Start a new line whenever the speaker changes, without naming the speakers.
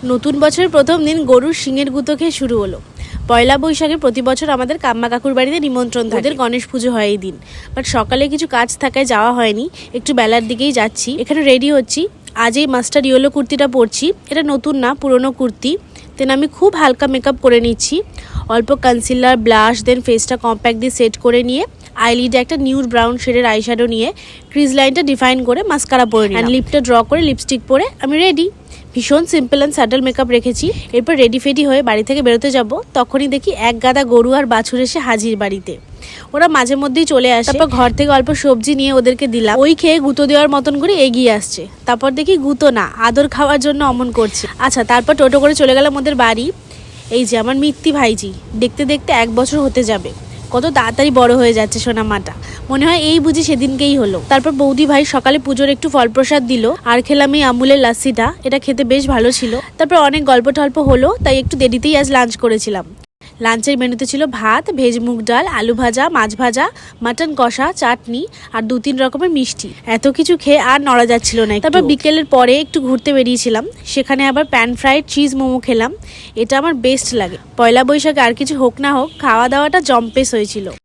নতুন বছরের প্রথম দিন গরুর শিঙের গুঁতো খেয়ে শুরু হলো। পয়লা বৈশাখে প্রতি বছর আমাদের কাম্মা কাকুর বাড়িতে নিমন্ত্রণ থাকে, ওদের গণেশ পুজো হয় এই দিন। বাট সকালে কিছু কাজ থাকায় যাওয়া হয়নি, একটু বেলার দিকেই যাচ্ছি। এখানে রেডি হচ্ছি। আজ এই মাস্টার ইয়েলো কুর্তিটা পরছি, এটা নতুন না, পুরনো কুর্তি। দেন আমি খুব হালকা মেকআপ করে নিচ্ছি, অল্প কনসিলার, ব্লাশ, দেন ফেসটা কম্প্যাক্ট দিয়ে সেট করে নিয়ে আইলিডে একটা নিউড ব্রাউন শেডের আইশ্যাডো নিয়ে ক্রিজ লাইনটা ডিফাইন করে মাস্কারা পরে নিই, অ্যান্ড লিপটা ড্র করে লিপস্টিক পরে আমি রেডি। ভীষণ সিম্পল অ্যান্ড স্যাটেল মেকআপ রেখেছি। এরপর রেডি ফেডি হয়ে বাড়ি থেকে বেরোতে যাব, তখনই দেখি এক গাদা গরু আর বাছুর এসে হাজির বাড়িতে। ওরা মাঝে মধ্যেই চলে আসে। তারপর ঘর থেকে অল্প সবজি নিয়ে ওদেরকে দিলাম, ওই খেয়ে গুঁতো দেওয়ার মতন করে এগিয়ে আসছে। তারপর দেখি গুঁতো না, আদর খাওয়ার জন্য অমন করছে। আচ্ছা, তারপর টোটো করে চলে গেলাম ওদের বাড়ি। এই যে আমার মিত্তি ভাইজি, দেখতে দেখতে 1 বছর হতে যাবে। কত তাড়াতাড়ি বড় হয়ে যাচ্ছে সোনা মাটা, মনে হয় এই বুঝি সেদিনকেই হলো। তারপর বৌদি ভাই সকালে পুজোর একটু ফল প্রসাদ দিল, আর খেলাম এই আমুলের লাস্সিটা, এটা খেতে বেশ ভালো ছিল। তারপর অনেক গল্প টল্প হলো, তাই একটু দেরিতেই আজ লাঞ্চ করেছিলাম। লাঞ্চের মেনুতে ছিল ভাত, ভেজ মুগ ডাল, আলু ভাজা, মাছ ভাজা, মাটন কষা, চাটনি আর 2-3 রকমের মিষ্টি। এত কিছু খেয়ে আর নড়া যাচ্ছিল না। তারপর বিকেলের পরে একটু ঘুরতে বেরিয়েছিলাম, সেখানে আবার প্যান ফ্রাইড চিজ মোমো খেলাম, এটা আমার বেস্ট লাগে। পয়লা বৈশাখে আর কিছু হোক না হোক, খাওয়া দাওয়াটা জম্পেস হয়েছিল।